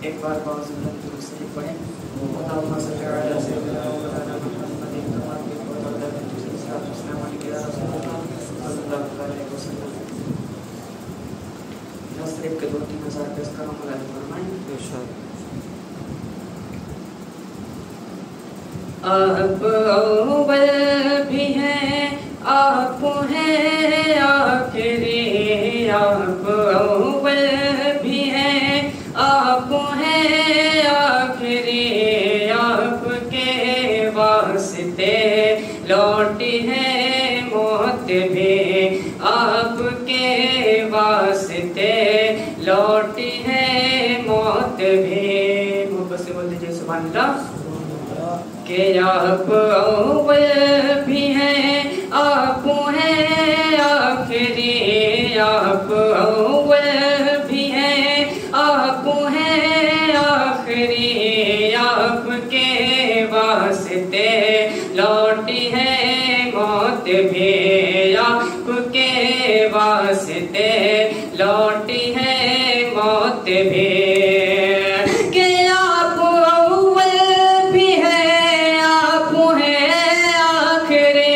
ایک بار باز درود شریف پڑھیں. اللهم صل على سيدنا مولانا محمد السلام علیکم یا رسول اللہ صلی اللہ علیہ وسلم. شریف کے 2-3 ہزار پیش کرو ملاد فرمائیں. آپ اول بھی ہیں آپ ہیں آخری. آپ اول بھی ہیں آپ ہیں آخری. آپ کے واسطے لوٹی ہے موت بھی. آپ کے واسطے لوٹی ہے موت بھی. محبت سے بول دیجیے سبحان اللہ. کہ آپ اول بھی ہیں آپ ہیں آخری. آپ اول بھی ہیں آپ ہیں آخری. آپ کے واسطے لوٹی ہے موت بھی. آپ کے واسطے لوٹی ہے موت بھی. کہ آپ اول بھی ہیں آپ ہیں آخری.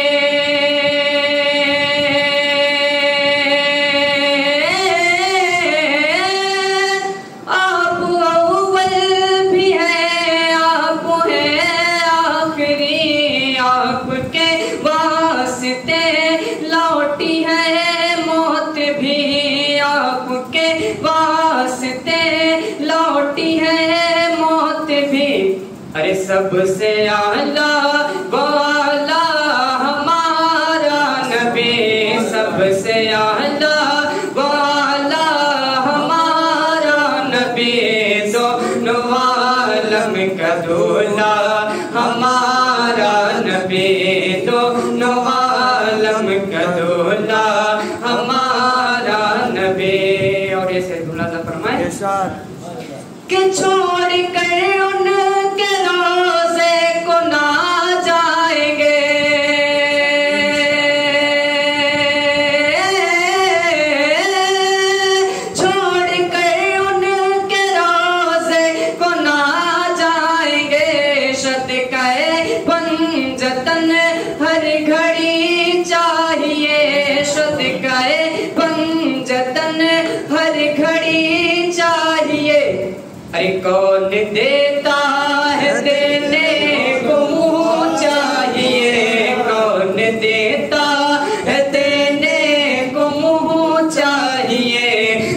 آپ اول بھی ہیں آپ ہیں آخری. آپ کے واسطے لوٹی ہے موت بھی. آپ کے واسطے لوٹی ہے موت بھی. ارے سب سے اعلیٰ والا ہمارا نبی. سب سے اعلیٰ والا ہمارا نبی. دونوں عالم کا دولا ہمارا نبی. دونوں عالم کا دولا ہمارا نبی. اور ایسے دلہا فرمائے کہ چھوڑ کر ان کے روزے کو نہ جائیں گے. چھوڑ کر ان کے روزے کو نہ جائیں گے. صدقہ پنجتن ہر گھڑی چاہیے. صدقہ پنجتن ہر گھڑی چاہیے. ارے کون دیتا ہے دینے کو منہ چاہیے. کون دیتا ہے دینے کو منہ چاہیے.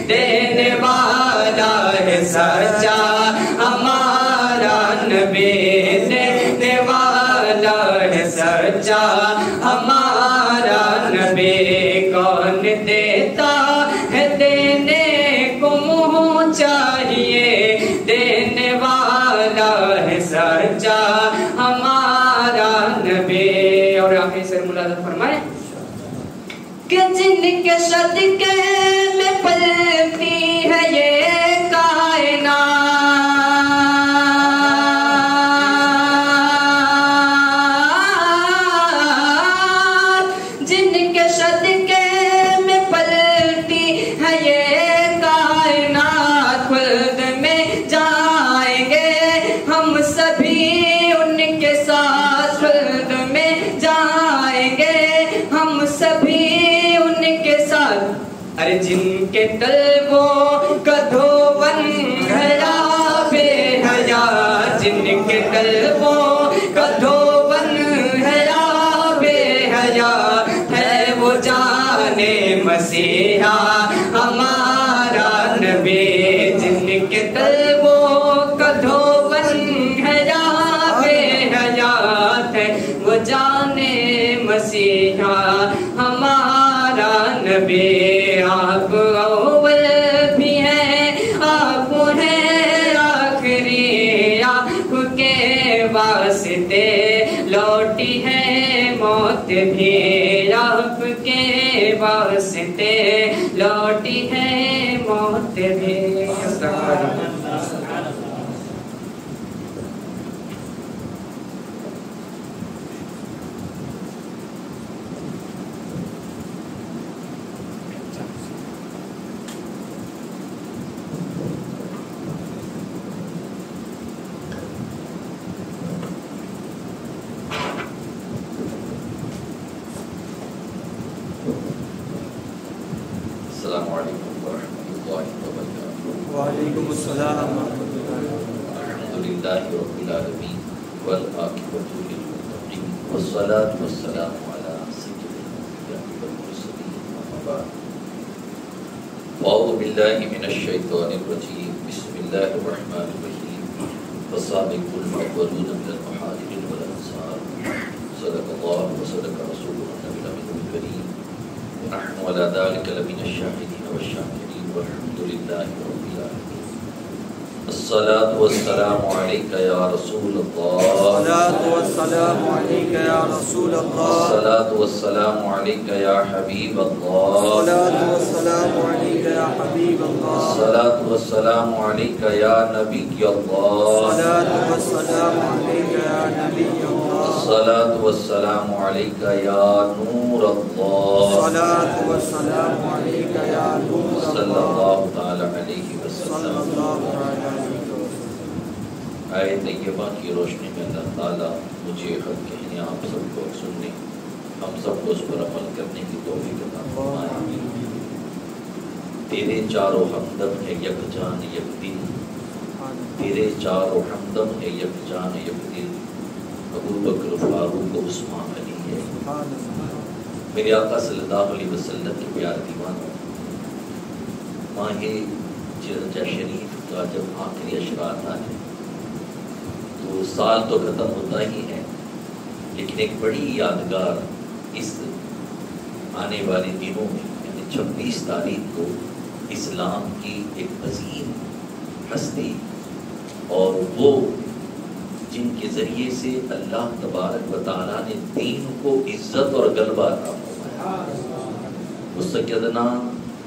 دینے والا ہے سچا ہمارا نبی. دینے والا ہے سچا ہمارا نبی. کون دیتا ہے دینے کو منہ چاہیے. دینے والا ہے سچا ہمارا نبی. اور آخری سر ملازم فرمائے کہ جن کے صدقے میں پلتی ہے یہ کائنات. جن کے صدقے میں پلتی ہے یہ کائنات. خلد میں جائیں گے ہم سبھی ان کے ساتھ. خلد میں جائیں گے ہم سبھی ان کے ساتھ. ارے جن کے طلبوں کا دھون ہے یا بے حیا. جن کے طلبوں کا دھون ہے یا بے حیا. ہے وہ جانے مسیحا ہمارا نبی. جن کے طلبوں کا دھون ہے یا بے حیات. ہے وہ جانے مسیحا ہمارا نبی. آپ اول بھی ہیں آپ ہیں آخری. آپ کے واسطے لوٹی ہے موت بھی. آپ کے واسطے لوٹی ہے موت بھی. وعلیکم السلام ورحمۃ اللہ۔ الحمدللہ رب العالمین والعاقبۃ للمتقین والصلاۃ والسلام علی سید الانبیاء والمرسلین اما بعد۔ اعوذ باللہ من الشیطان الرجیم، بسم اللہ الرحمن الرحیم۔ والسابقون الاولون من المہاجرین والانصار، صدق اللہ وصدق رسولہ النبی الامین الکریم، ونحن علی ذلک لمن الشاہدین والشاکرین، والحمد للہ رب العالمین۔ الصلاة والسلام علیکہ یا رسول اللہ، الصلاۃ والسلام علیکہ یا رسول اللہ، الصلاة والسلام علیکہ یا حبیب اللہ، الصلاۃ والسلام علیکہ یا حبیب اللہ، الصلاة والسلام علیکہ یا نبی اللہ، الصلاۃ والسلام علیکہ یا نبی اللہ، الصلاة والسلام علیکہ یا نور اللہ، الصلاۃ والسلام علیکہ یا نور صلی اللہ، اللہ تعالی علیہ صلی وسلم۔ اللہ علیہ وسلم۔ آیت طیبہ کی روشنی میں اللہ تعالیٰ مجھے حق کہنے، آپ سب کو سننے، ہم سب کو اس پر عمل کرنے کی توفیق عطا فرمائے۔ تیرے چاروں ہمدم ہے یک جان یک دل، تیرے چاروں ہمدم ہے یک جان یک دل، ابو بکر فاروق عثمان علی ہے۔ میرے آقا صلی اللہ علیہ وسلم کے پیار دیوانوں، ماہ جرجہ شریف کا جب آخری اشرات آئے تو سال تو ختم ہوتا ہی ہے، لیکن ایک بڑی یادگار اس آنے والے دنوں میں، یعنی 26 تاریخ کو اسلام کی ایک عظیم ہستی اور وہ جن کے ذریعے سے اللہ تبارک و تعالیٰ نے دین کو عزت اور غلبہ عطا فرمایا، وہ سیدنا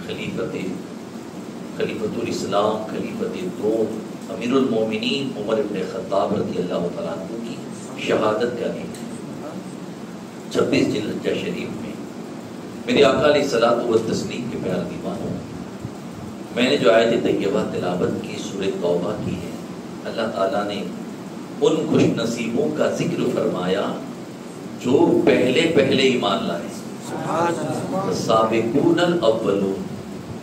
خلیفۃ الاسلام، خلیفۃ دوم، امیر المومنین عمر ابن خطاب رضی اللہ تعالیٰ عنہ کی شہادت کا دن ہے 26 ذی الحجہ شریف میں۔ میرے آقا علیہ الصلوۃ والتسلیم کے پیارے دیوانوں، میں نے جو آیت طیبہ تلاوت کی سورہ توبہ کی ہے، اللہ تعالیٰ نے ان خوش نصیبوں کا ذکر فرمایا جو پہلے ایمان لائے، سابقون الاولون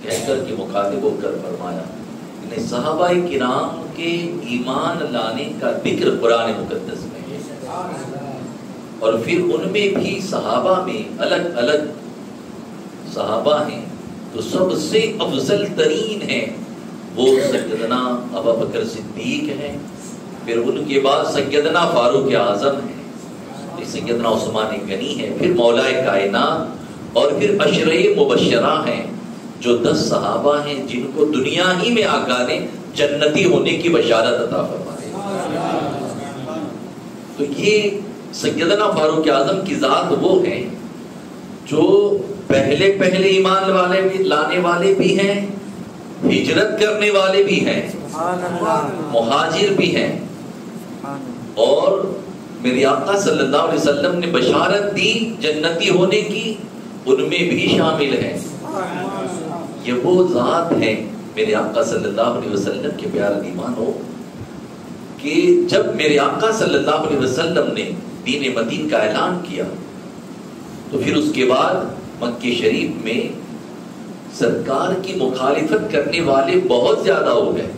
کہہ کر کے مخاطب ہو کر فرمایا، صحابہ کرام کے ایمان لانے کا ذکر قرآن مقدس میں ہے، اور پھر ان میں بھی صحابہ میں الگ الگ صحابہ ہیں، تو سب سے افضل ترین ہیں وہ سیدنا ابوبکر صدیق ہیں، پھر ان کے بعد سیدنا فاروق اعظم ہیں، سیدنا عثمان غنی ہیں، پھر مولا کائنات، اور پھر عشرہ مبشرہ ہیں جو 10 صحابہ ہیں جن کو دنیا ہی میں آقا نے جنتی ہونے کی بشارت عطا فرمائی۔ تو یہ سیدنا فاروق اعظم کی ذات وہ ہیں جو پہلے ایمان لانے والے بھی ہیں، ہجرت کرنے والے بھی ہیں، مہاجر بھی ہیں، اور میرے آقا صلی اللہ علیہ وسلم نے بشارت دی جنتی ہونے کی، ان میں بھی شامل ہیں۔ یہ وہ ذات ہے میرے آقا صلی اللہ علیہ وسلم کے پیارے ایمانوں کہ جب میرے آقا صلی اللہ علیہ وسلم نے دین مدین کا اعلان کیا تو پھر اس کے بعد مکہ شریف میں سرکار کی مخالفت کرنے والے بہت زیادہ ہو گئے،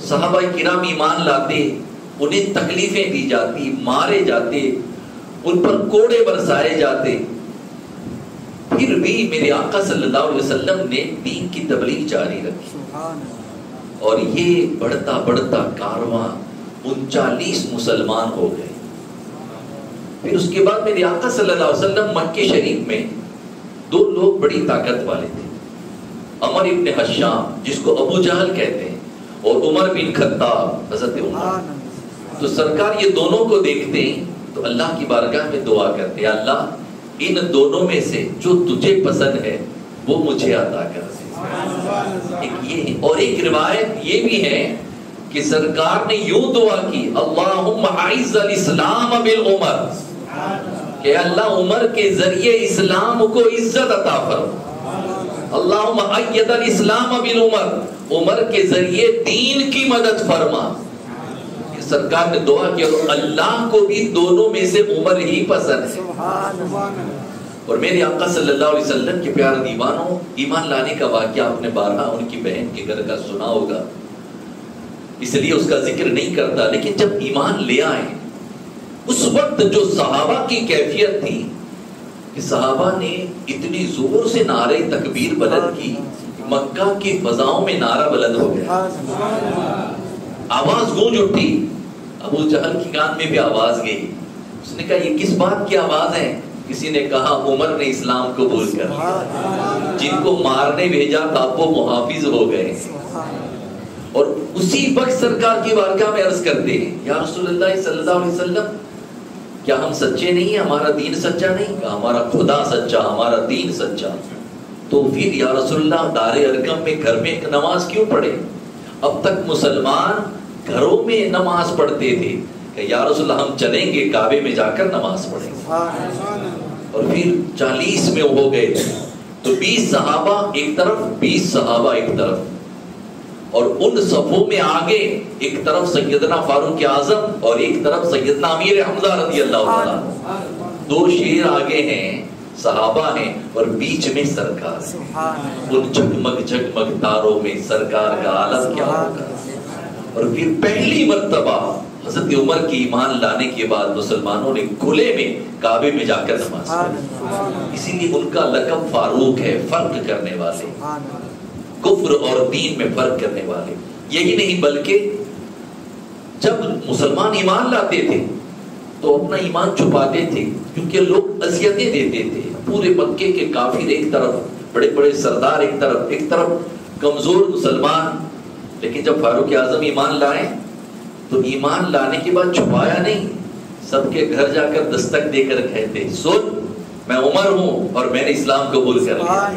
صحابہ کرام ایمان لاتے، انہیں تکلیفیں دی جاتی، مارے جاتے، ان پر کوڑے برسائے جاتے، پھر بھی میرے آقا صلی اللہ علیہ وسلم نے دین کی تبلیغ جاری رکھی، اور یہ بڑھتا کارواں 39 مسلمان ہو گئے۔ پھر اس کے بعد میرے آقا صلی اللہ علیہ وسلم مکہ شریف میں 2 لوگ بڑی طاقت والے تھے، عمر ابن حشام جس کو ابو جہل کہتے ہیں، اور عمر بن خطاب حضرت عمر۔ تو سرکار یہ دونوں کو دیکھتے ہیں تو اللہ کی بارگاہ میں دعا کرتے ہیں، اللہ ان دونوں میں سے جو تجھے پسند ہے وہ مجھے عطا کر دے۔ ایک یہ ہے، اور ایک روایت یہ بھی ہے کہ سرکار نے یوں دعا کی، اللہم اعز الاسلام بالعمر، کہ اللہ عمر کے ذریعے اسلام کو عزت عطا فرما، اللہم اید الاسلام بالعمر، عمر کے ذریعے دین کی مدد فرما۔ سرکار نے دعا کی، اور اللہ کو بھی دونوں میں سے عمر ہی پسند ہے، اور میرے آقا صلی اللہ علیہ وسلم کے پیارے دیوانوں، ایمان لانے کا واقعہ آپ نے بارہا ان کی بہن کے گھر کا سنا ہوگا، اس لیے اس کا ذکر نہیں کرتا، لیکن جب ایمان لے آئے اس وقت جو صحابہ کی کیفیت تھی کہ صحابہ نے اتنی زور سے نعرہ تکبیر بلند کی، مکہ کی فضاؤں میں نعرہ بلند ہو گیا، آواز گونج اٹھی، ابو جہل کی کان میں بھی آواز گئی، اس نے کہا یہ کس بات کی آواز ہے؟ کسی نے کہا عمر نے اسلام قبول کر لیا، جن کو مارنے بھیجا تھا وہ محافظ ہو گئے۔ اور اسی وقت سرکار کی بارگاہ میں عرض کرتے ہیں یا رسول اللہ صلی اللہ علیہ وسلم کیا ہم سچے نہیں ہیں؟ ہمارا دین سچا نہیں؟ کہ ہمارا خدا سچا، ہمارا دین سچا۔ تو پھر یا رسول اللہ دار ارقم میں گھر میں نماز کیوں پڑھے؟ اب تک مسلمان گھروں میں نماز پڑھتے تھے کہ یا رسول اللہ ہم چلیں گے کعبے میں جا کر نماز پڑھیں گے۔ اور پھر 40 میں ہو گئے تو 20 صحابہ ایک طرف، 20 صحابہ ایک طرف، اور ان صفوں میں آگے ایک طرف سیدنا فاروق اعظم اور ایک طرف سیدنا امیر حمزہ رضی اللہ تعالیٰ، دو شیر آگے ہیں، صحابہ ہیں، اور بیچ میں سرکار ہے۔ ان جگمگ جگمگ تاروں میں سرکار کا عالم کیا ہوگا۔ اور پھر پہلی مرتبہ حضرت عمر کی ایمان لانے کے بعد مسلمانوں نے کھلے میں کعبے میں جا کر نماز پڑھی، اسی لیے ان کا لقب فاروق ہے، فرق کرنے والے، کفر اور دین میں فرق کرنے والے۔ یہی نہیں بلکہ جب مسلمان ایمان لاتے تھے تو اپنا ایمان چھپاتے تھے، کیونکہ لوگ اذیتیں دیتے تھے، پورے مکے کے کافر ایک طرف، بڑے بڑے سردار ایک طرف کمزور مسلمان۔ لیکن جب فاروق اعظم ایمان لائے تو ایمان لانے کے بعد چھپایا نہیں، سب کے گھر جا کر دستک دے کر کہتے سن میں عمر ہوں اور میں نے اسلام قبول کر لیا۔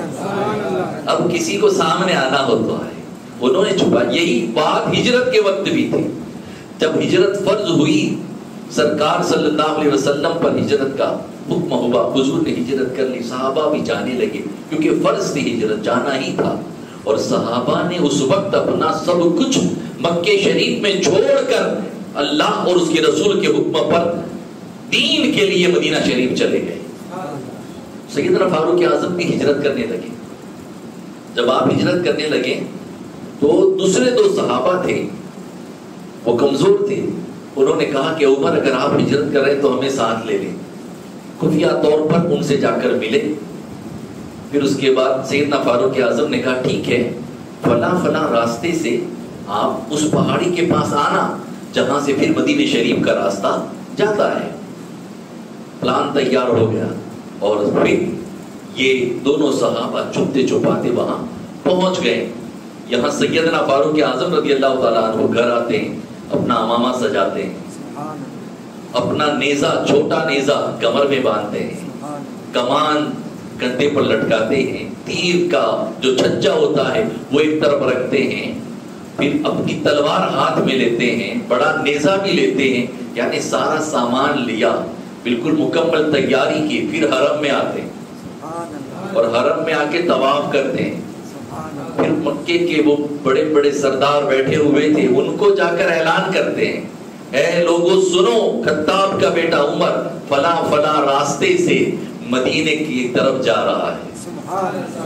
اب کسی کو سامنے آنا ہو تو آئے، انہوں نے چھپا۔ یہی بات ہجرت کے وقت بھی تھی، جب ہجرت فرض ہوئی، سرکار صلی اللہ علیہ وسلم پر ہجرت کا حکم ہوا، حضور نے ہجرت کر لی، صحابہ بھی جانے لگے کیونکہ فرض تھی، ہجرت جانا ہی تھا۔ اور صحابہ نے اس وقت اپنا سب کچھ مکے شریف میں چھوڑ کر اللہ اور اس کے رسول کے حکم پر دین کے لیے مدینہ شریف چلے گئے۔ سیدنا فاروق اعظم بھی ہجرت کرنے لگے۔ جب آپ ہجرت کرنے لگے تو دوسرے دو صحابہ تھے، وہ کمزور تھے، انہوں نے کہا کہ عمر اگر آپ ہجرت کر رہے تو ہمیں ساتھ لے لیں۔ خفیہ طور پر ان سے جا کر ملے، پھر اس کے بعد سیدنا فاروق اعظم نے کہا ٹھیک ہے، فلاں فلاں راستے سے آپ اس پہاڑی کے پاس آنا جہاں سے پھر مدینہ شریف کا راستہ جاتا ہے۔ پلان تیار ہو گیا اور پھر یہ دونوں صحابہ چھپتے چھپاتے وہاں پہنچ گئے۔ یہاں سیدنا فاروق اعظم رضی اللہ تعالیٰ عنہ گھر آتے ہیں، اپنا امامہ سجاتے ہیں، اپنا نیزہ، چھوٹا نیزہ کمر میں باندھتے ہیں، کمان کندھے پر لٹکاتے ہیں، تیر کا جو چھجا ہوتا ہے وہ ایک طرف رکھتے ہیں، پھر اپنی تلوار ہاتھ میں لیتے ہیں، بڑا نیزہ بھی لیتے ہیں، یعنی سارا سامان لیا، بالکل مکمل تیاری کی۔ پھر حرم میں آتے ہیں اور حرم میں آ کے طواف کرتے ہیں۔ پھر مکے کے وہ بڑے بڑے سردار بیٹھے ہوئے تھے، ان کو جا کر اعلان کرتے ہیں، اے لوگوں سنو، خطاب کا بیٹا عمر فلاں فلاں راستے سے مدینے کی طرف جا رہا ہے،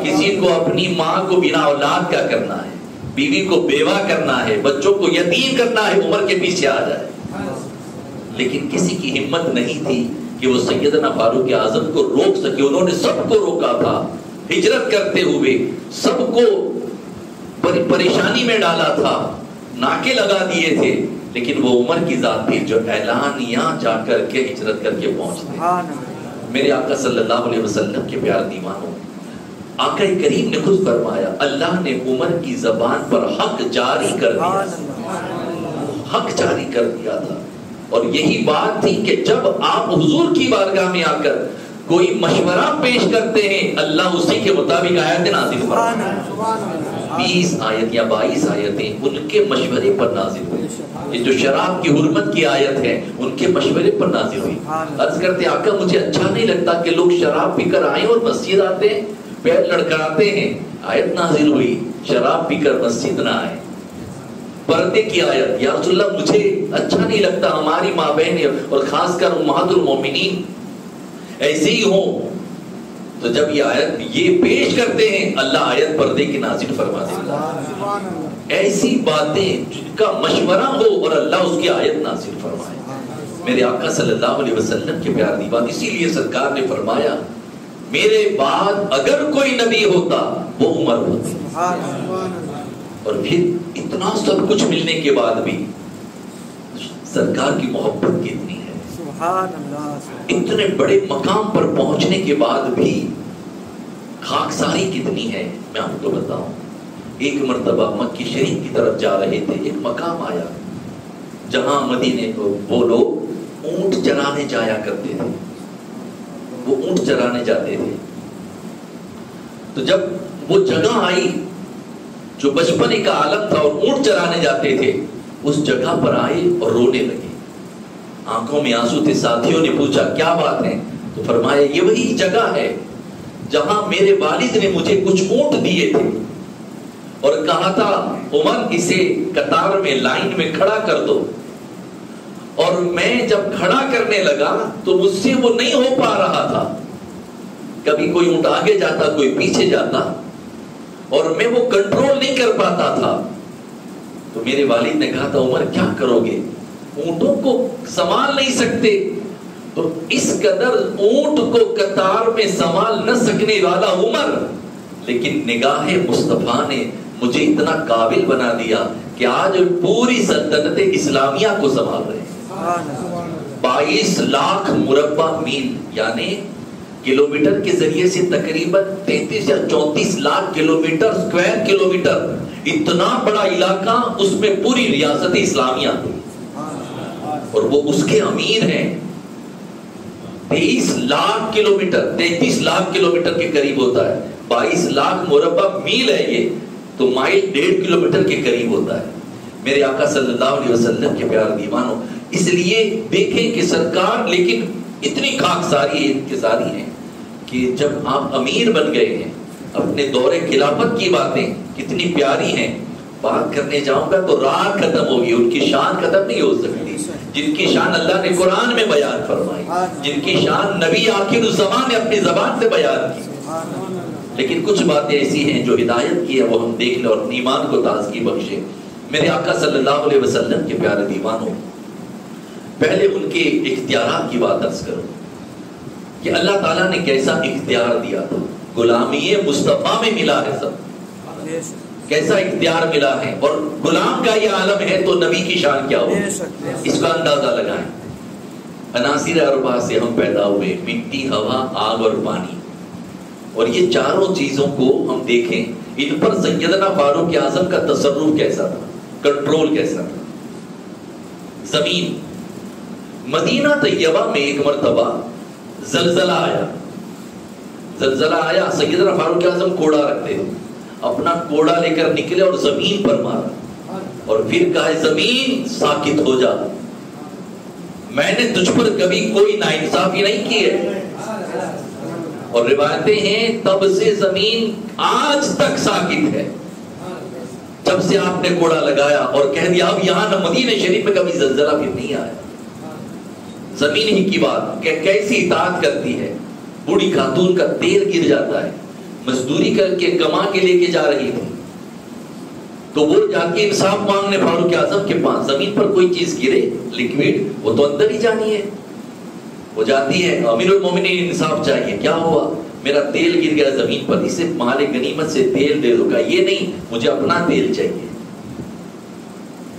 کسی کو اپنی ماں کو بنا اولاد کا کرنا ہے، بیوی کو بیوہ کرنا ہے، بچوں کو یتیم کرنا ہے، عمر کے پیچھے آ جائے۔ لیکن کسی کی ہمت نہیں تھی کہ وہ سیدنا فاروق اعظم کو روک سکے۔ انہوں نے سب کو روکا تھا، ہجرت کرتے ہوئے سب کو پریشانی میں ڈالا تھا، ناکے لگا دیے تھے، لیکن وہ عمر کی ذات تھی جو اعلانیہ جا کر کے ہجرت کر کے پہنچتے۔ میرے آقا صلی اللہ علیہ وسلم کے پیارے دیوانوں، آقا کریم نے خود فرمایا اللہ نے عمر کی زبان پر حق جاری کر دیا، حق جاری کر دیا تھا۔ اور یہی بات تھی کہ جب آپ حضور کی بارگاہ میں آ کر کوئی مشورہ پیش کرتے ہیں، اللہ اسی کے مطابق آیت نازل فرماتا ہے۔ 20 آیت یا 22 آیتیں ان کے مشورے پر نازل ہوئی۔ یہ جو شراب کی حرمت کی آیت ہے ان کے مشورے پر نازل ہوئی۔ عرض کرتے آقا مجھے اچھا نہیں لگتا کہ لوگ شراب پی کر آئیں اور مسجد آتے ہیں، پیر لڑکاتے ہیں۔ آیت نازل ہوئی شراب پی کر مسجد نہ آئے۔ پردے کی آیت، یا رسول اللہ مجھے اچھا نہیں لگتا ہماری ماں بہنیں اور خاص کر امہات المومنین ایسے ہی ہوں تو جب یہ آیت یہ پیش کرتے ہیں اللہ آیت پردے کی نازل فرما دیتا ہے. ایسی باتیں جن کا مشورہ ہو اور اللہ اس کی آیت نازل فرمائے. میرے آقا صلی اللہ علیہ وسلم کے پیار دی بات. اسی لیے سرکار نے فرمایا میرے بعد اگر کوئی نبی ہوتا وہ عمر ہوتا. اور پھر اتنا سب کچھ ملنے کے بعد بھی سرکار کی محبت کتنی ہے. اتنے بڑے مقام پر پہنچنے کے بعد بھی خاکساری کتنی ہے. میں آپ کو بتاؤں, ایک مرتبہ مکی شریف کی طرف جا رہے تھے, ایک مقام آیا جہاں مدینے کو وہ لوگ اونٹ چرانے جایا کرتے تھے. وہ اونٹ چرانے جاتے تھے. تو جب وہ جگہ آئی جو بچپنے کا عالم تھا اور اونٹ چرانے جاتے تھے, اس جگہ پر آئے اور رونے لگے. آنکھوں میں آنسو تھے. ساتھیوں نے پوچھا کیا بات ہے؟ تو فرمایا یہ وہی جگہ ہے جہاں میرے والد نے مجھے کچھ اونٹ دیے تھے اور کہا تھا عمر اسے قطار میں لائن میں کھڑا کر دو. اور میں جب کھڑا کرنے لگا تو مجھ سے وہ نہیں ہو پا رہا تھا. کبھی کوئی اونٹ آگے جاتا کوئی پیچھے جاتا اور میں وہ کنٹرول نہیں کر پاتا تھا. تو میرے والد نے کہا تھا عمر کیا کرو گے, اونٹوں کو سنبھال نہیں سکتے. تو اس قدر اونٹ کو قطار میں سنبھال نہ سکنے والا عمر, لیکن نگاہ مصطفیٰ نے مجھے اتنا قابل بنا دیا کہ آج پوری سلطنت اسلامیہ کو سنبھال رہے ہیں. 22 لاکھ مربع میل یعنی کلومیٹر کے ذریعے سے تقریباً 33 یا 34 لاکھ کلومیٹر اسکوائر کلومیٹر, اتنا بڑا علاقہ, اس میں پوری ریاست اسلامیہ اور وہ اس کے امیر ہیں. 23 لاکھ کلومیٹر 33 لاکھ کلومیٹر کے قریب ہوتا ہے. 22 لاکھ مربع میل ہے یہ, تو مائل 1.5 کلومیٹر کے قریب ہوتا ہے. میرے آقا صلی اللہ علیہ وسلم کے پیارے دیوانوں, اس لیے دیکھیں کہ سرکار لیکن اتنی خاکساری انکساری ہے کہ جب آپ امیر بن گئے ہیں, اپنے دور خلافت کی باتیں کتنی پیاری ہیں. بات کرنے جاؤں گا تو رات ختم ہوگی, ان کی شان ختم نہیں ہو سکتی جن کی شان اللہ نے قرآن میں بیان فرمائی, جن کی شان نبی آخر الزمان نے اپنی زبان سے بیان کی. لیکن کچھ باتیں ایسی ہیں جو ہدایت کی ہے, وہ ہم دیکھ لیں اور ایمان کو تازگی بخشے. میرے آقا صلی اللہ علیہ وسلم کے پیارے دیوانوں, پہلے ان کے اختیارات کی بات عرض کرو کہ اللہ تعالیٰ نے کیسا اختیار دیا تھا. غلامی مصطفیٰ میں ملا ہے سب, کیسا اختیار ملا ہے. اور غلام کا یہ عالم ہے تو نبی کی شان کیا ہو, اس کا اندازہ لگائیں. عناصر اربعہ سے ہم پیدا ہوئے, مٹی, ہوا, آگ اور پانی. اور یہ چاروں چیزوں کو ہم دیکھیں, ان پر سیدنا فاروق اعظم کا تصرف کیسا تھا, کنٹرول کیسا تھا. زمین, مدینہ طیبہ میں ایک مرتبہ زلزلہ آیا. زلزلہ آیا, سیدنا فاروق اعظم کوڑا رکھتے ہیں, اپنا کوڑا لے کر نکلے اور زمین پر مارا اور پھر کہا زمین ساکت ہو جا, میں نے تجھ پر کبھی کوئی ناانصافی نہیں کی ہے. اور روایتیں ہیں تب سے زمین آج تک ساکت ہے, جب سے آپ نے کوڑا لگایا اور کہہ دیا اب یہاں مدینہ شریف میں کبھی زلزلہ بھی نہیں آیا. زمین ہی کی بات کہ کیسی اطاعت کرتی ہے. بوڑھی خاتون کا تیل گر جاتا ہے, مزدوری کر کے کما کے لے کے جا رہی تھی, تو وہ جا کے انصاف مانگنے فاروق اعظم کے پاس. زمین پر کوئی چیز گرے لیکوڈ, وہ تو اندر ہی جانی ہے, وہ جاتی ہے امیر المومنین انصاف چاہیے, کیا ہوا, میرا تیل گر گیا زمین پر, اسے مال غنیمت سے تیل دے دو. کا یہ نہیں, مجھے اپنا تیل چاہیے.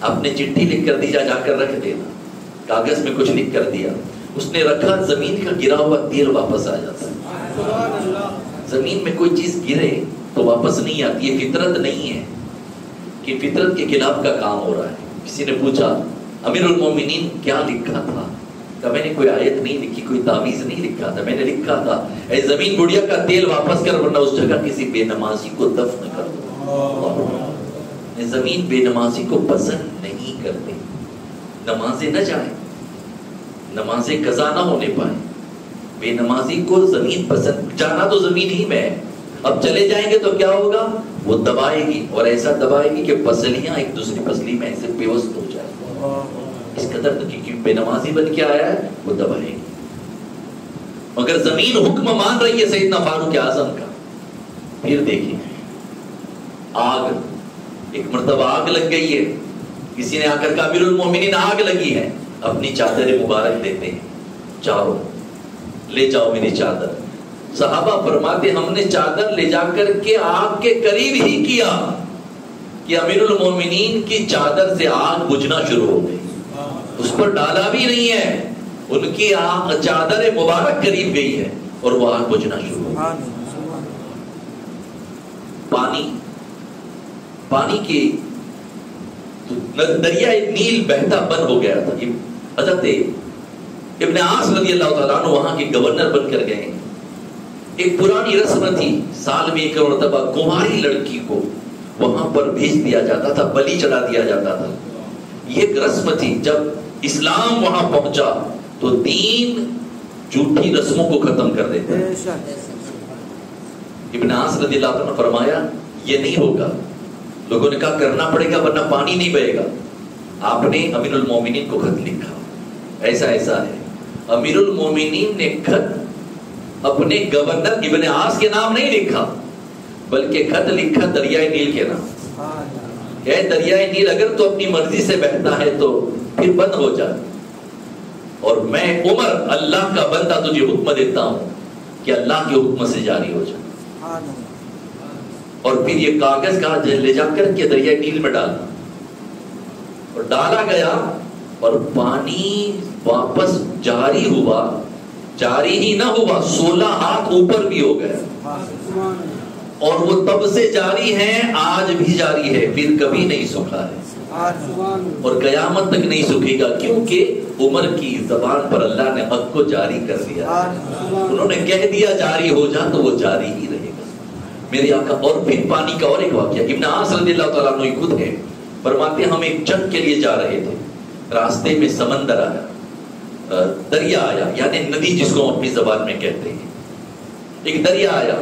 آپ نے چٹھی لکھ کر دی, جا کر رکھ دینا. کاغذ میں کچھ لکھ کر دیا, اس نے رکھا, زمین کا گرا ہوا تیل واپس آ جاتا ہے. زمین میں کوئی چیز گرے تو واپس نہیں آتی. یہ فطرت نہیں ہے کہ فطرت کے خلاف کا کام ہو رہا ہے. کسی نے پوچھا امیر المومنین کیا لکھا تھا, کہ میں نے کوئی آیت نہیں لکھی, کوئی تعویذ نہیں لکھا تھا, میں نے لکھا تھا اے زمین بڑھیا کا تیل واپس کر ورنہ اس جگہ کسی بے نمازی کو دفن کر دو. زمین بے نمازی کو پسند نہیں کرتے, نمازیں نہ جائیں, نمازیں قضا نہ ہونے پائیں. بے نمازی کو زمین پسند, جانا تو زمین ہی میں ہے. اب چلے جائیں گے تو کیا ہوگا, وہ دبائے گی اور ایسا دبائے گی کہ پسلیاں ایک دوسری پسلی میں ایسے پیوست ہو جائیں. اس قدر تو کیونکہ بے نمازی بن کے آیا ہے وہ دبائے گی. مگر زمین حکم مان رہی ہے سیدنا فاروق اعظم کا. پھر دیکھیں آگ، ایک مرتبہ آگ لگ گئی ہے، کسی نے آ کر کہا امیر المومنین آگ لگی ہے، اپنی چادر مبارک دیتے ہیں، جاؤ لے جاؤ میری چادر. صحابہ فرماتے ہم نے چادر لے جا کر کے آگ کے قریب ہی کیا کہ امیر المومنین کی چادر سے آگ بجھنا شروع ہو گئی. اس پر ڈالا بھی نہیں ہے، ان کی چادر مبارک قریب گئی ہے اور وہ آگ بجھنا شروع ہو گئی. پانی کی دریائے نیل بہتا بند ہو گیا تھا. حضرت ابن عاص رضی اللہ تعالیٰ عنہ وہاں کے گورنر بن کر گئے. ایک پرانی رسم تھی، سال میں ایک مرتبہ کماری لڑکی کو وہاں پر بھیج دیا جاتا تھا، بلی چڑھا دیا جاتا تھا. یہ ایک رسم تھی. جب اسلام وہاں پہنچا تو دین جھوٹی رسموں کو ختم کر دیتا ہے. ابن عاص رضی اللہ عنہ نے فرمایا یہ نہیں ہوگا. لوگوں نے کہا کرنا پڑے گا ورنہ پانی نہیں بہے گا. آپ نے امیر المومنین کو خط لکھا، ایسا ایسا ہے. امیر المومنین نے خط اپنے گورنر ابن عاص کے نام نہیں لکھا، بلکہ خط لکھا دریائے نیل کے نام. اے دریائے نیل اگر تو اپنی مرضی سے بہتا ہے تو پھر بند ہو جائے، اور میں عمر اللہ کا بندہ تجھے حکم دیتا ہوں کہ اللہ کے حکم سے جاری ہو جائے. اور پھر یہ کاغذ کا لے جا کر کے دریائے نیل میں ڈالا، اور ڈالا گیا اور پانی واپس جاری ہوا. جاری ہی نہ ہوا، 16 ہاتھ اوپر بھی ہو گیا، اور وہ تب سے جاری ہے، آج بھی جاری ہے، پھر کبھی نہیں سکھا ہے اور قیامت تک نہیں سکھے گا، کیونکہ عمر کی زبان پر اللہ نے حق کو جاری کر دیا. انہوں نے کہہ دیا جاری ہو جا تو وہ جاری ہی رہے گا میرے آقا. اور پھر پانی کا اور ایک واقعہ، ابن عاص رضی اللہ تعالیٰ عنہ خود ہے، فرماتے ہم ایک جنگ کے لیے جا رہے تھے، راستے میں سمندر آیا، دریا آیا، یعنی ندی جس کو ہم اپنی زبان میں کہتے ہیں. ایک دریا آیا،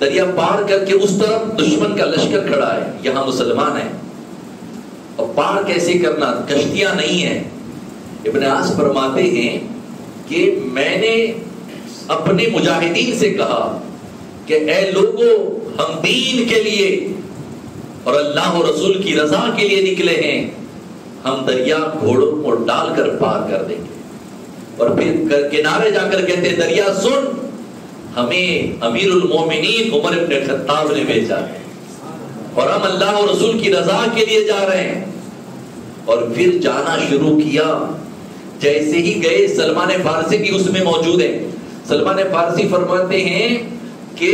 دریا پار کر کے اس طرف دشمن کا لشکر کھڑا ہے، یہاں مسلمان ہیں. اب پار کیسے کرنا، کشتیاں نہیں ہیں. ابن عاص فرماتے ہیں کہ میں نے اپنے مجاہدین سے کہا کہ اے لوگو، ہم دین کے لیے اور اللہ و رسول کی رضا کے لیے نکلے ہیں، ہم دریا گھوڑوں کو ڈال کر پار کر دیں گے. اور پھر کنارے جا کر کہتے ہیں دریا سن، ہمیں امیر المومنین عمر ابن خطاب نے بھیجا ہے اور ہم اللہ و رسول کی رضا کے لیے جا رہے ہیں. اور پھر جانا شروع کیا. جیسے ہی گئے، سلمان فارسی بھی اس میں موجود ہے. سلمان فارسی فرماتے ہیں کہ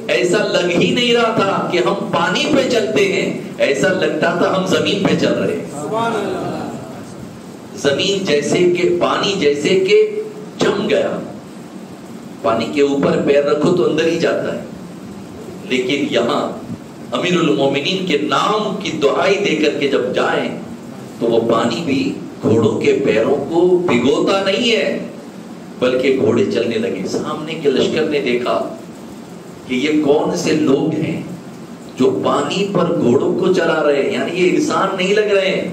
ایسا لگ ہی نہیں رہا تھا کہ ہم پانی پہ چلتے ہیں، ایسا لگتا تھا ہم زمین پہ چل رہے ہیں. زمین جیسے کہ پانی جیسے کہ جم گیا. پانی کے اوپر پیر رکھو تو اندر ہی جاتا ہے، لیکن یہاں امیر المومنین کے نام کی دعائی دے کر کے جب جائیں تو وہ پانی بھی گھوڑوں کے پیروں کو بھگوتا نہیں ہے، بلکہ گھوڑے چلنے لگے. سامنے کے لشکر نے دیکھا کہ یہ کون سے لوگ ہیں جو پانی پر گھوڑوں کو چلا رہے ہیں، یعنی یہ انسان نہیں لگ رہے ہیں،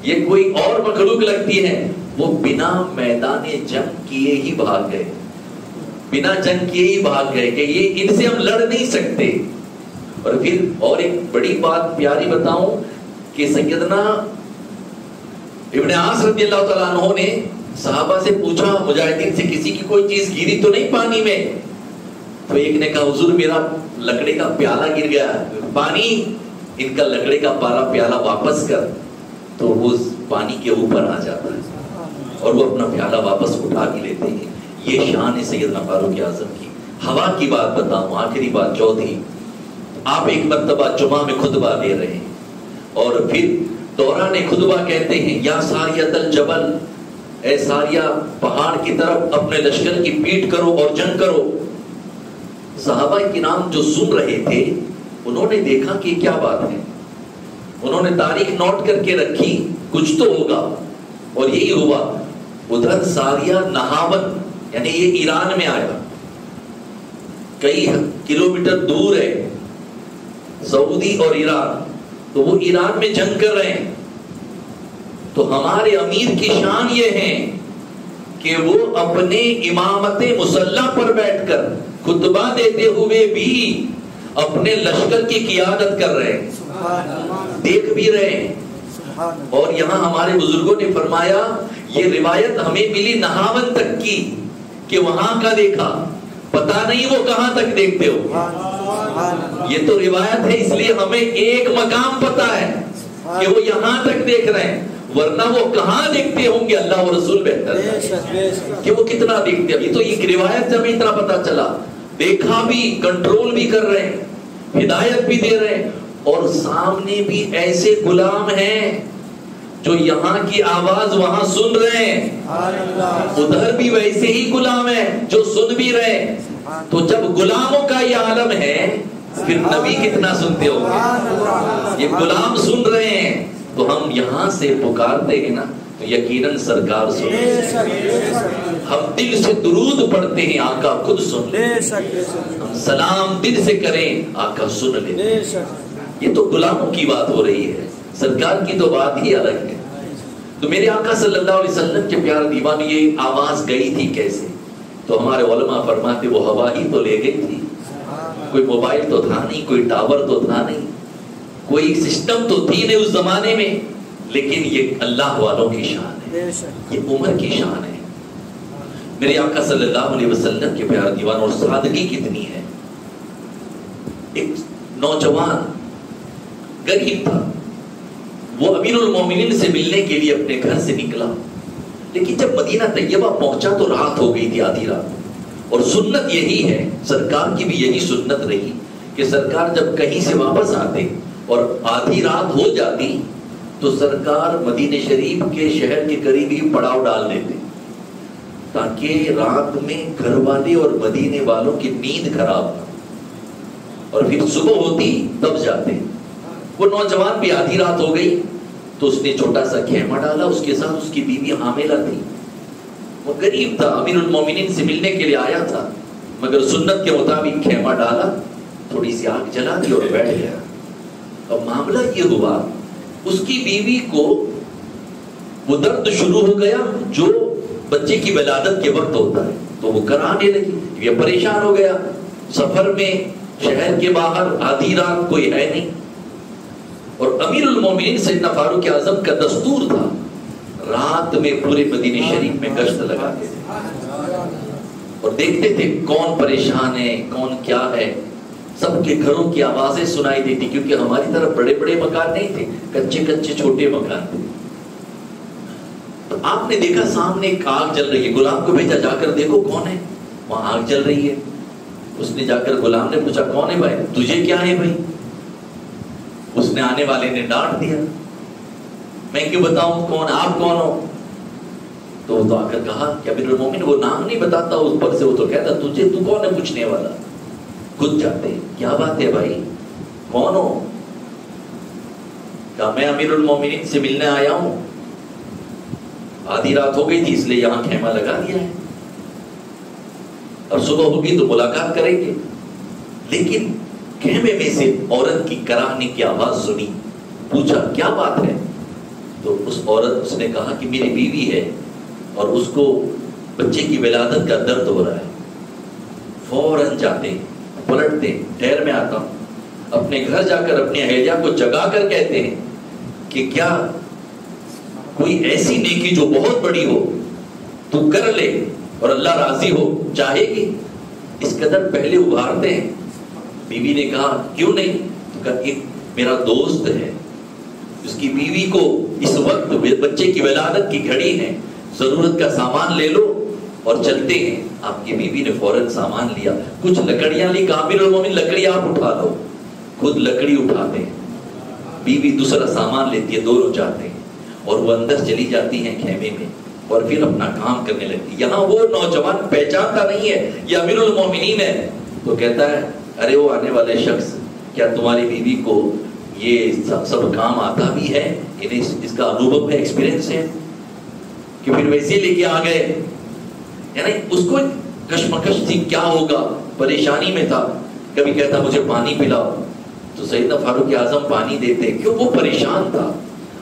یہ کوئی اور مخلوق لگتی ہے. وہ بنا میدان جنگ کیے ہی بھاگ گئے، بنا جنگ کیے ہی بھاگ گئے کہ یہ ان سے ہم لڑ نہیں سکتے. اور پھر اور ایک بڑی بات پیاری بتاؤں کہ سیدنا ابن عاص رضی اللہ تعالیٰ عنہ نے صحابہ سے پوچھا، مجاہدین سے کسی کی کوئی چیز گری تو نہیں پانی میں؟ تو ایک نے کہا حضور میرا لکڑے کا پیالہ گر گیا. پانی، ان کا لکڑے کا پیالہ واپس کر. تو وہ پانی کے اوپر آ جاتا ہے اور وہ اپنا پیالہ واپس اٹھا کے لیتے ہیں. یہ شان ہے سیدنا فاروق اعظم کی. ہوا کی بات بتاؤں، آخری بات چوتھی. آپ ایک مرتبہ جمعہ میں خطبہ دے رہے ہیں اور پھر دوران خطبہ کہتے ہیں یا ساریۃ الجبل، اے ساریہ پہاڑ کی طرف اپنے لشکر کی پیٹ کرو اور جنگ کرو. صحابہ کرام جو سن رہے تھے انہوں نے دیکھا کہ کیا بات ہے. انہوں نے تاریخ نوٹ کر کے رکھی، کچھ تو ہوگا، اور یہی ہوا. ادھر ساریہ نہاون، یعنی یہ ایران میں آیا، کئی کلومیٹر دور ہے سعودی اور ایران، تو وہ ایران میں جنگ کر رہے ہیں. تو ہمارے امیر کی شان یہ ہے کہ وہ اپنے امامت مصلی پر بیٹھ کر خطبہ دیتے ہوئے بھی اپنے لشکر کی قیادت کر رہے ہیں، دیکھ بھی رہے ہیں. اور یہاں ہمارے بزرگوں نے فرمایا یہ روایت ہمیں ملی نہاون تک کی کہ وہاں کا دیکھا، پتا نہیں وہ کہاں تک دیکھتے ہو. یہ تو روایت ہے، اس لیے ہمیں ایک مقام پتا ہے کہ وہ یہاں تک دیکھ رہے ہیں، ورنہ وہ کہاں دیکھتے ہوں گے اللہ و رسول بہتر کہ وہ کتنا دیکھتے ہیں. تو یہ روایت سے ہمیں اتنا پتا چلا، دیکھا بھی، کنٹرول بھی کر رہے ہیں، ہدایت بھی دے رہے ہیں. اور سامنے بھی ایسے غلام ہیں جو یہاں کی آواز وہاں سن رہے ہیں، ادھر بھی ویسے ہی غلام ہیں جو سن بھی رہے ہیں. تو جب غلاموں کا یہ عالم ہے پھر نبی کتنا سنتے ہو. یہ غلام سن رہے ہیں تو ہم یہاں سے پکارتے ہیں نا تو یقیناً سرکار سن رہے ہیں. ہم دل سے درود پڑھتے ہیں، آقا خود سن لے. ہم سلام دل سے کریں، آقا سن لے. یہ تو غلاموں کی بات ہو رہی ہے، سرکار کی تو بات ہی الگ ہے. تو میرے آقا صلی اللہ علیہ وسلم کے پیارے دیوان یہ آواز گئی تھی کیسے؟ تو ہمارے علماء فرماتے وہ ہوا ہی تو لے گئی تھی. کوئی موبائل تو تھا نہیں، کوئی ٹاور تو تھا نہیں، کوئی سسٹم تو تھی نہیں اس زمانے میں، لیکن یہ اللہ والوں کی شان ہے، یہ عمر کی شان ہے. میرے آقا صلی اللہ علیہ وسلم کے پیارے دیوان اور سادگی کتنی ہے. ایک نوجوان غریب تھا، وہ امیر المومنین سے ملنے کے لیے اپنے گھر سے نکلا، لیکن جب مدینہ طیبہ پہنچا تو رات ہو گئی تھی، آدھی رات. اور سنت یہی ہے، سرکار کی بھی یہی سنت رہی کہ سرکار جب کہیں سے واپس آتے اور آدھی رات ہو جاتی تو سرکار مدینہ شریف کے شہر کے قریب ہی پڑاؤ ڈال دیتے تاکہ رات میں گھر والے اور مدینے والوں کی نیند خراب نہ، اور پھر صبح ہوتی تب جاتے. وہ نوجوان بھی آدھی رات ہو گئی تو اس نے چھوٹا سا خیمہ ڈالا، اس کے ساتھ اس کی بیوی حاملہ تھی. وہ غریب تھا، امیر المومنین سے ملنے کے لیے آیا تھا، مگر سنت کے مطابق خیمہ ڈالا، تھوڑی سی آگ جلا دی اور بیٹھ گیا. اب معاملہ یہ ہوا اس کی بیوی کو وہ درد شروع ہو گیا جو بچے کی ولادت کے وقت ہوتا ہے، تو وہ کرانے لگی. یہ پریشان ہو گیا، سفر میں شہر کے باہر آدھی رات کوئی ہے نہیں. اور امیر المومنین سیدنا فاروق اعظم کا دستور تھا رات میں پورے مدینہ شریف میں گشت لگاتے تھے اور دیکھتے تھے کون پریشان ہے، کون کیا ہے. سب کے گھروں کی آوازیں سنائی دیتی کیونکہ ہماری طرف بڑے بڑے مکان نہیں تھے، کچے کچے چھوٹے مکان تھے. تو آپ نے دیکھا سامنے ایک آگ جل رہی ہے، غلام کو بھیجا جا کر دیکھو کون ہے، وہاں آگ جل رہی ہے. اس نے جا کر غلام نے پوچھا کون ہے بھائی، تجھے کیا ہے بھائی؟ اس نے آنے والے نے ڈانٹ دیا، میں کیوں بتاؤں کون، آپ کون ہو؟ تو وہ تو آ کر کہا کہ امیر المومنین وہ نام نہیں بتاتا اس پر سے، وہ تو کہتا تجھے تو کون ہے پوچھنے والا. خود جاتے کیا بات ہے بھائی کون ہو؟ کہا میں امیر المومنین سے ملنے آیا ہوں، آدھی رات ہو گئی تھی اس لیے یہاں خیمہ لگا دیا ہے، اور صبح ہوگی تو ملاقات کریں گے. لیکن خیمے میں سے عورت کی کراہنے کی آواز سنی، پوچھا کیا بات ہے؟ تو اس نے کہا کہ میری بیوی ہے اور اس کو بچے کی ولادت کا درد ہو رہا ہے. فوراً جاتے پلٹتے، ٹھہر میں آتا ہوں. اپنے گھر جا کر اپنی اہلیہ کو جگا کر کہتے ہیں کہ کیا کوئی ایسی نیکی جو بہت بڑی ہو تو کر لے اور اللہ راضی ہو، چاہے گی؟ اس قدر پہلے ابھارتے ہیں. بیوی نے کہا کیوں نہیں؟ تو کہا ایک میرا دوست ہے، اس کی بیوی کو اس وقت بچے کی ولادت کی گھڑی ہے، ضرورت کا سامان لے لو اور چلتے ہیں. آپ کی بیوی نے فوراً سامان لیا، کچھ لکڑیاں لی، کہا امیر المومنین لکڑی آپ اٹھا لو. خود لکڑی اٹھاتے ہیں، بیوی دوسرا سامان لیتی ہے، دونوں جاتے ہیں اور وہ اندر چلی جاتی ہیں خیمے میں اور پھر اپنا کام کرنے لگتی. یہاں وہ نوجوان پہچانتا نہیں ہے یہ امیر المومنین ہے، تو کہتا ہے ارے وہ آنے والے شخص کیا تمہاری بیوی کو یہ سب کام آتا بھی ہے، انہیں اس کا انوبھو ہے، ایکسپیرینس ہے؟ کہ پھر ویسے لے کے آ گئے. یعنی اس کو کشمکش تھی کیا ہوگا، پریشانی میں تھا. کبھی کہتا مجھے پانی پلاؤ تو سیدنا فاروق اعظم پانی دیتے، کیوں؟ وہ پریشان تھا.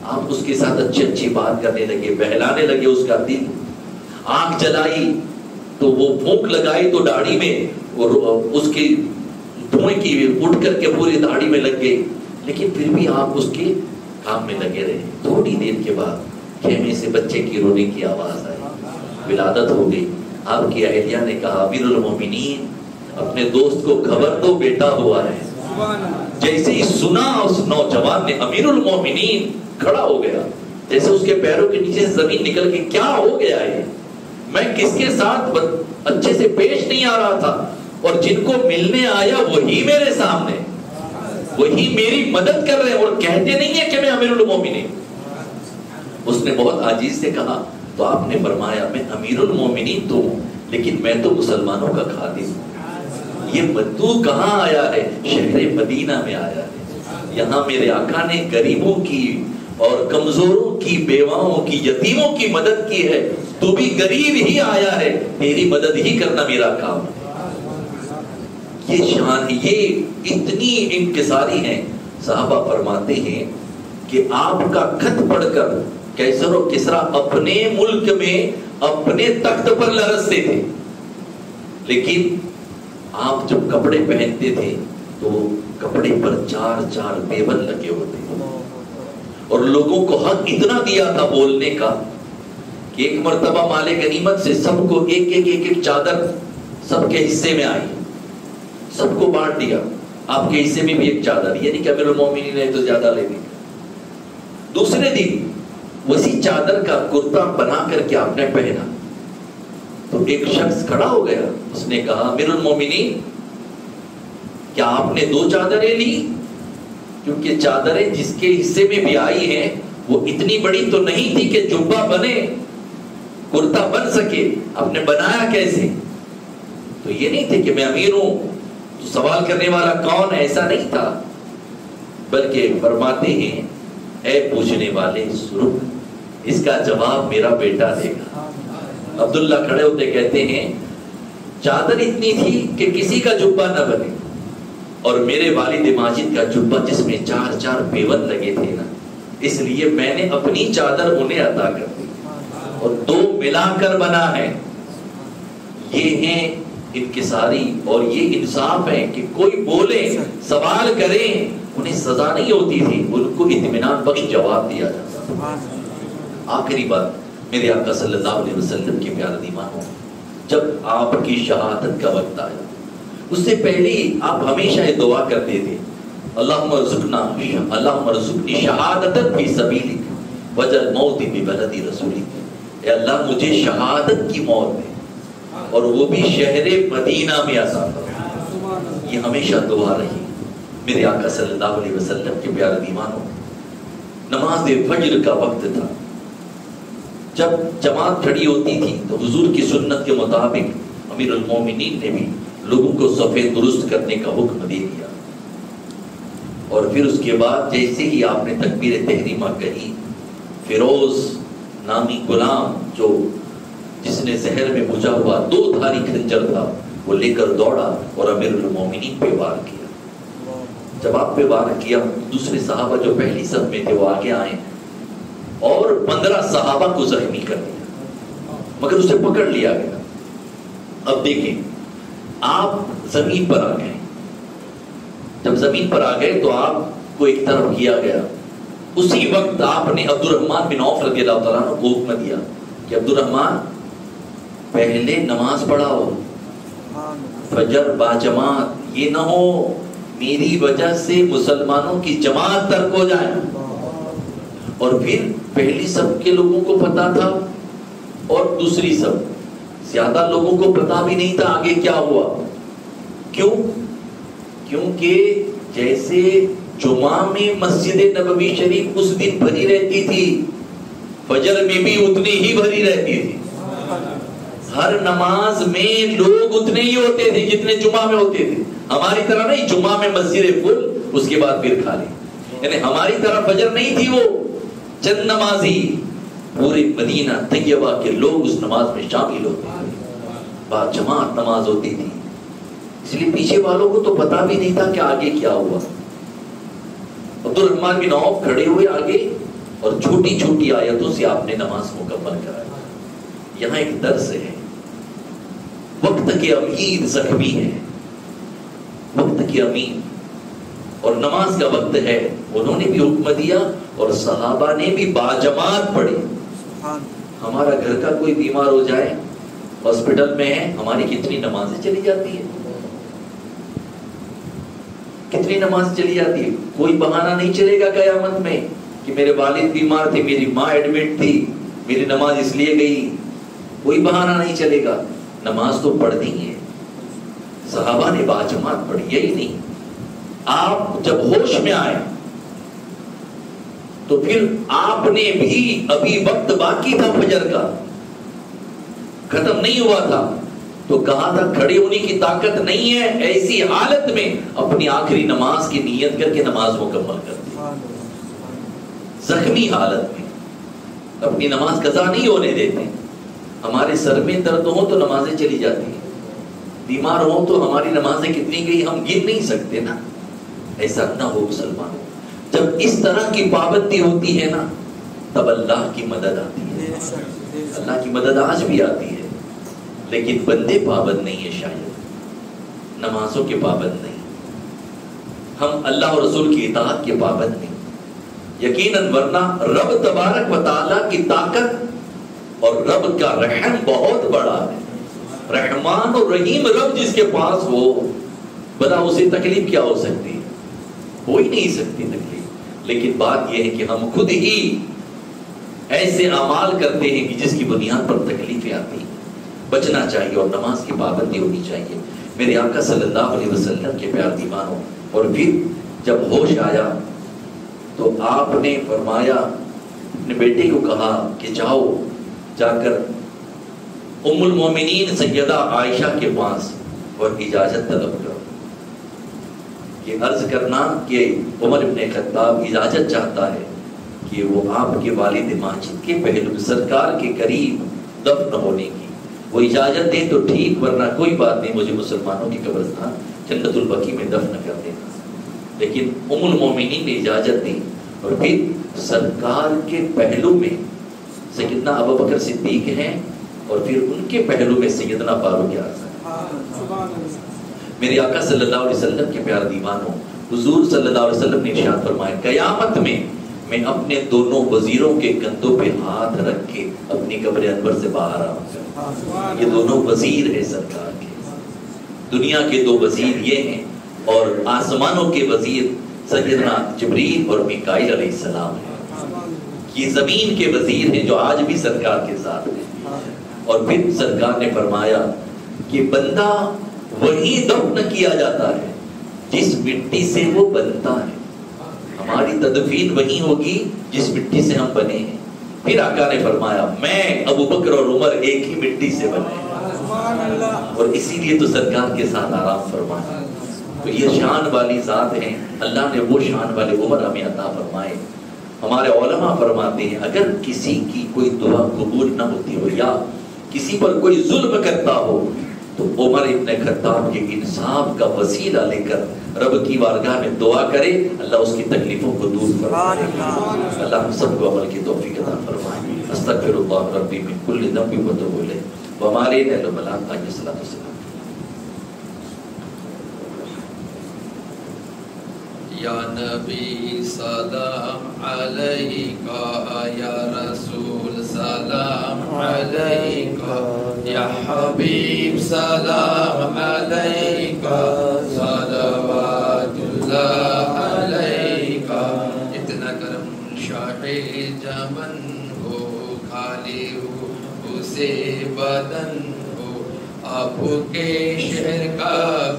آپ اس کے ساتھ اچھی بات کرنے لگے، بہلانے لگے اس کا دل. آنکھ جلائی تو وہ پھونک لگائی تو داڑھی میں اس کے دھوئیں کی اٹھ کر کے پوری داڑھی میں لگ گئی، لیکن پھر بھی آپ اس کے کام میں لگے رہے۔ تھوڑی دیر کے بعد خیمے سے بچے کی رونے کی آواز آئی، ولادت ہو گئی۔ آپ کی اہلیہ نے کہا امیر المومنین اپنے دوست کو خبر دو بیٹا ہوا ہے۔ جیسے ہی سنا اس نوجوان نے امیر المومنین کھڑا ہو گیا، جیسے اس کے پیروں کے نیچے زمین نکل کے کیا ہو گیا ہے، میں کس کے ساتھ اچھے سے پیش نہیں آ رہا تھا اور جن کو ملنے آیا وہی میرے سامنے، وہی میری مدد کر رہے ہیں اور کہتے نہیں ہیں کہ میں امیر المومنین۔ اس نے بہت عاجز سے کہا تو آپ نے فرمایا میں امیر المومنین تو ہوں لیکن میں تو مسلمانوں کا خادم ہوں۔ یہ بدو کہاں آیا ہے؟ شہر مدینہ میں آیا ہے۔ یہاں میرے آقا نے غریبوں کی اور کمزوروں کی، بیواؤں کی، یتیموں کی مدد کی ہے، تو بھی غریب ہی آیا ہے، تیری مدد ہی کرنا میرا کام ہے۔ یہ شان، یہ اتنی انکساری ہیں۔ صحابہ فرماتے ہیں کہ آپ کا خط پڑھ کر کیسر و کسرا اپنے ملک میں اپنے تخت پر لرزتے تھے، لیکن آپ جب کپڑے پہنتے تھے تو کپڑے پر 4 بیبل لگے ہوتے تھے، اور لوگوں کو حق اتنا دیا تھا بولنے کا کہ ایک مرتبہ مال غنیمت سے سب کو ایک چادر سب کے حصے میں آئی، سب کو بانٹ دیا، آپ کے حصے میں بھی ایک چادر، یعنی کہ امیر المومنین نے تو زیادہ لے لی۔ دوسرے دن وہی چادر کا کرتا بنا کر کے آپ نے پہنا تو ایک شخص کھڑا ہو گیا، اس نے کہا امیر المومنین کیا آپ نے 2 چادریں لی؟ کیونکہ چادریں جس کے حصے میں بھی آئی ہیں وہ اتنی بڑی تو نہیں تھی کہ جبہ بنے، کرتا بن سکے، آپ نے بنایا کیسے؟ تو یہ نہیں تھے کہ میں امیر ہوں تو سوال کرنے والا کون ہے، ایسا نہیں تھا، بلکہ فرماتے ہیں اے پوچھنے والے سرخ، اس کا جواب میرا بیٹا دے گا۔ عبداللہ کھڑے ہوتے کہتے ہیں چادر اتنی تھی کہ کسی کا جبہ نہ بنے، اور میرے والد ماجد کا جبہ جس میں 4 بیون لگے تھے نا، اس لیے میں نے اپنی چادر انہیں عطا کر دی اور 2 ملا کر بنا ہے۔ یہ ہیں انکساری اور یہ انصاف ہے کہ کوئی بولے، سوال کرے، انہیں سزا نہیں ہوتی تھی، ان کو اطمینان بخش جواب دیا جاتا تھا۔ آخری بات، میرے آقا صلی اللہ علیہ وسلم کے پیارے ایمانوں، جب آپ کی شہادت کا وقت آیا، اس سے پہلے آپ ہمیشہ یہ دعا کرتے تھے اللہم ارزقنی شہادت فی سبیلک وجعل موتی ببلد رسولک، اے اللہ مجھے شہادت کی موت دے اور وہ بھی شہر مدینہ میں عطا فرما۔ یہ ہمیشہ دعا رہی میرے آقا صلی اللہ علیہ وسلم کے پیارے ایمانوں۔ نماز فجر کا وقت تھا، جب جماعت کھڑی ہوتی تھی تو حضور کی سنت کے مطابق امیر المومنین نے بھی لوگوں کو صفے درست کرنے کا حکم دے دیا، اور پھر اس کے بعد جیسے ہی آپ نے تکبیر تحریمہ کہی، فیروز نامی غلام جو جس نے زہر میں بجھا ہوا 2 دھاری خنجر تھا وہ لے کر دوڑا اور امیر المومنین پہ وار کیا۔ جب آپ پہ وار کیا، دوسرے صحابہ جو پہلی صف میں تھے وہ آگے آئے اور 15 صحابہ کو زخمی کر دیا، مگر اسے پکڑ لیا گیا۔ اب دیکھیں، آپ زمین پر آ گئے، جب زمین پر آ گئے تو آپ کو ایک طرف کیا گیا، اسی وقت آپ نے عبد الرحمن بن عوف رضی اللہ تعالیٰ عنہ کو حکم دیا کہ عبد الرحمن پہلے نماز پڑھاؤ فجر با جماعت، یہ نہ ہو میری وجہ سے مسلمانوں کی جماعت ترک ہو جائے۔ اور پھر پہلی صف کے لوگوں کو پتا تھا اور دوسری صف، زیادہ لوگوں کو پتا بھی نہیں تھا آگے کیا ہوا۔ کیوں؟ کیونکہ جیسے جمعہ میں مسجد نبوی شریف اس دن بھری رہتی تھی، فجر میں بھی اتنی ہی بھری رہتی تھی، ہر نماز میں لوگ اتنے ہی ہوتے تھے جتنے جمعہ میں ہوتے تھے۔ ہماری طرح نہیں جمعہ میں مسجد فل، اس کے بعد پھر خالی، یعنی ہماری طرح فجر نہیں تھی، وہ چند نمازی، پورے مدینہ طیبہ کے لوگ اس نماز میں شامل ہوتے تھے، بعد جماعت نماز ہوتی تھی، اس لیے پیچھے والوں کو تو پتا بھی نہیں تھا کہ آگے کیا ہوا۔ عبد الرحمن بن عوف کھڑے ہوئے آگے اور چھوٹی چھوٹی آیتوں سے آپ نے نماز مکمل کرائی۔ یہاں ایک درس ہے. وقت کے امیر زخمی ہے، وقت کے امیر، اور نماز کا وقت ہے. انہوں نے بھی حکم دیا اور صحابہ نے بھی باجماعت پڑھی. ہمارا گھر کا کوئی بیمار ہو جائے، ہاسپٹل میں ہے، ہماری کتنی نمازیں چلی جاتی ہے، کتنی نماز چلی جاتی ہے. کوئی بہانہ نہیں چلے گا قیامت میں کہ میرے والد بیمار تھے، میری ماں ایڈمٹ تھی، میری نماز اس لیے گئی. کوئی بہانہ نہیں چلے گا. نماز تو پڑھنی ہے. صحابہ نے باجماعت پڑھی. یہی نہیں، آپ جب ہوش میں آئے تو پھر آپ نے بھی، ابھی وقت باقی تھا فجر کا، ختم نہیں ہوا تھا، تو کہا تھا کھڑے ہونے کی طاقت نہیں ہے، ایسی حالت میں اپنی آخری نماز کی نیت کر کے نماز مکمل کر دی. زخمی حالت میں اپنی نماز قضا نہیں ہونے دیتے. ہمارے سر میں درد ہو تو نمازیں چلی جاتی ہیں، بیمار ہوں تو ہماری نمازیں کتنی گئی ہم گن نہیں سکتے نا. ایسا نہ ہو مسلمان. جب اس طرح کی پابندی ہوتی ہے نا تب اللہ کی مدد آتی ہے. اللہ کی مدد آج بھی آتی ہے، لیکن بندے پابند نہیں ہے. شاید نمازوں کے پابند نہیں، ہم اللہ اور رسول کی اطاعت کے پابند نہیں. یقیناً ورنہ رب تبارک و تعالیٰ کی طاقت اور رب کا رحم بہت بڑا ہے. رحمان اور رحیم رب جس کے پاس ہو، بنا اسے تکلیف کیا ہو سکتی ہے؟ ہو ہی نہیں سکتی تکلیف. لیکن بات یہ ہے کہ ہم خود ہی ایسے اعمال کرتے ہیں کہ جس کی بنیاد پر تکلیفیں آتی ہیں. بچنا چاہیے اور نماز کی پابندی ہونی چاہیے. میرے آقا صلی اللہ علیہ وسلم کے پیار دیوانوں. اور پھر جب ہوش آیا تو آپ نے فرمایا، اپنے بیٹے کو کہا کہ جاؤ جا کر ام المومنین سیدہ عائشہ کے پاس اور اجازت طلب کرو. یہ عرض کرنا کہ عمر ابن خطاب اجازت چاہتا ہے کہ وہ آپ کے والد ماجد کے پہلو سرکار کے قریب دفن ہونے کی وہ اجازت دیں تو ٹھیک، ورنہ کوئی بات نہیں، مجھے مسلمانوں کی قبرستان جنت البقیع میں دفن کر دینا. لیکن ام المومنین نے اجازت دی. اور پھر سرکار کے پہلو میں سیدنا ابو بکر صدیق ہیں اور پھر ان کے پہلو میں سیدنا فاروق اعظم. میرے آقا صلی اللہ علیہ وسلم کے پیار دیوانوں، حضور صلی اللہ علیہ وسلم نے ارشاد فرمایا، قیامت میں اپنے دونوں وزیروں کے کندھوں پہ ہاتھ رکھ کے اپنی قبر انور سے باہر آؤں گا. یہ دونوں وزیر ہیں سرکار کے. دنیا کے دو وزیر یہ ہیں اور آسمانوں کے وزیر سیدنا جبریل اور میکائیل علیہ السلام ہیں. یہ زمین کے وزیر ہیں جو آج بھی سرکار کے ساتھ ہیں. اور پھر سرکار نے فرمایا کہ بندہ وہی دفن کیا جاتا ہے جس مٹی سے وہ بنتا ہے. ہماری تدفین وہی ہوگی جس مٹی سے ہم بنے ہیں. پھر آقا نے فرمایا میں ابو بکر اور عمر ایک ہی مٹی سے بنے ہیں، اور اسی لیے تو سرکار کے ساتھ آرام فرمایا. تو یہ شان والی ذات ہیں. اللہ نے وہ شان والے عمر ہمیں عطا فرمائے. ہمارے علماء فرماتے ہیں اگر کسی کی کوئی دعا قبول نہ ہوتی ہو یا کسی پر کوئی ظلم کرتا ہو تو عمر ابن خطاب کے انصاف کا وسیلہ لے کر رب کی بارگاہ میں دعا کرے، اللہ اس کی تکلیفوں کو دور فرمائے. اللہ ہم سب کو عمل کی توفیق عطا فرمائے. استغفر اللہ ربی من کل ذنب واتوب الیہ ومارے اہل ملائکہ علیہ الصلوۃ والسلام. یا نبی سلام علیکہ، یا رسول سلام علیکہ، یا حبیب سلام علیکہ، صلوات اللہ علیکہ. اتنا کرم شاہ جمن ہو، خالی ہو اسے بدن ہو، آپ کے شہر کا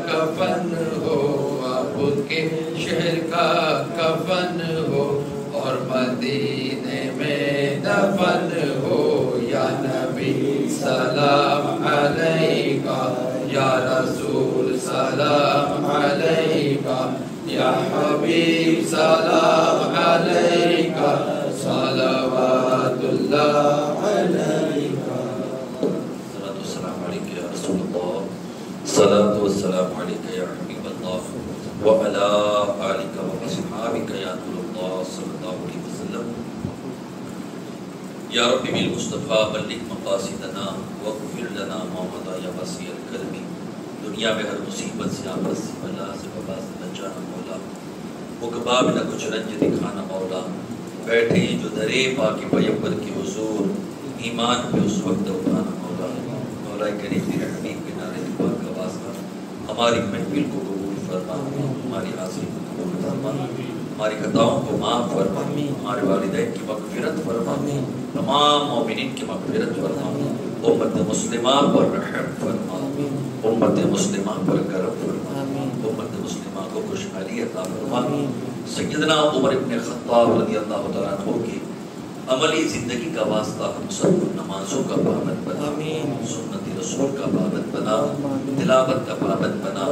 کفن ہو، آپ کے شہر کا کفن ہو، اور مدینے میں دفن ہو. یا نبی سلام علیکہ، یا رسول سلام علیکہ، یا حبیب سلام علیکہ، صلوات اللہ علیکہ. الصلاة والسلام علیکہ یا حبیب اللہ وعلی آلکہ و اصحابکہ یا رسول اللہ صلی اللہ علیہ وسلم. یا رب بالمصطفیٰ بلغ مقاصدنا واغفر لنا ما مضى یا وسیع الکرم. دنیا میں ہر مصیبت سے، آفت سے، بلا سے، وبا سے بچانا مولا. عقبا میں نہ کچھ رنج دکھانا مولا. بیٹھے جو درے پاک پیغمبر کے حضور ایمان پہ اس وقت اٹھانا مولا. مولا کریم تیرے حبیب کے نعرے پاک کا واسطہ ہماری محفل کو قبول فرما، ہماری حاضری کو قبول فرما، ہماری خطاؤں کو معاف فرما، ہمارے والدین کی مغفرت فرما، تمام مومنین کی مغفرت فرما. امت مسلمہ پر رحم فرما، امت مسلمہ پر کرم فرما، امت مسلمہ کو خوشحالی عطا فرما. سیدنا عمر ابن خطاب رضی اللہ تعالیٰ عنہ کی عملی زندگی کا واسطہ ہم سب کو نمازوں کا پابند بنا، سنت رسول کا پابند بنا، تلاوت کا پابند بنا،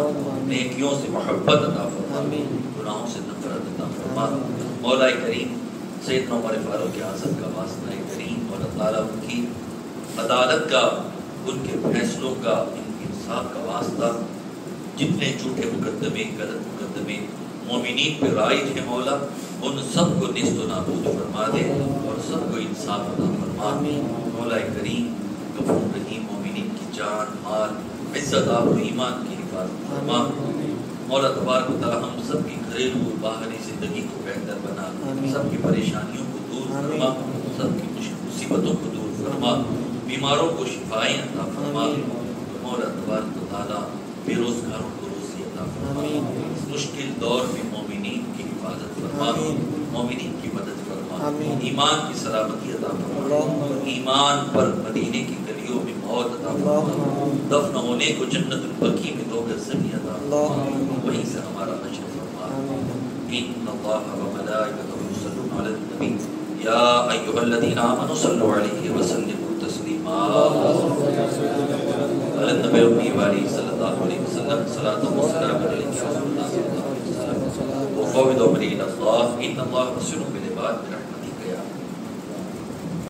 نیکیوں سے محبت عطا فرما، گناہوں سے نفرت عطا فرما. مولا کریم سیدنا عمر فاروق اعظم کا واسطہ کریم، مولا تعالیٰ ان کی عدالت کا، ان کے فیصلوں کا، انصاف کا واسطہ جتنے جھوٹے مقدمے، غلط مقدمے مومنین پہ رائج ہیں مولا، ان سب کو نیست و نابود فرما دے اور سب کو انصاف عطا فرما. مولا کریم غفور رحیم مومنین کی جان، مال، عزت اور ایمان کی حفاظت فرما. مولا تبارک و تعالی ہم سب کی گھریلو و باہری زندگی کو بہتر بنا، سب کی پریشانیوں کو دور فرما، سب کی مصیبتوں کو دور فرما، بیماروں کو شفائیں عطا فرما. مولا تبارک و تعالی بے روزگاروں کو روزی عطا فرما. مشکل دور میں مومنین کی حفاظت فرما، مومنین کی مدد فرما، ایمان کی سلامتی عطا فرما، ایمان پر مدینے کی گلیوں میں موت عطا فرما، دفن ہونے کو جنت البقیع میں 2 گز زمین عطا فرما، وہیں سے ہمارا حشر فرما. ان اللہ و ملائکتہ یصلون علی النبی یا ایھا الذین آمنوا صلوا علیہ وسلموا تسلیما. علی النبی وعلیہ صلی اللہ علیہ وسلم صلاۃ و سلام علیک یا رسول اللہ صلی اللہ علیہ وسلم. وقوموا الى الله ان الله بصير بالعباد برحمته.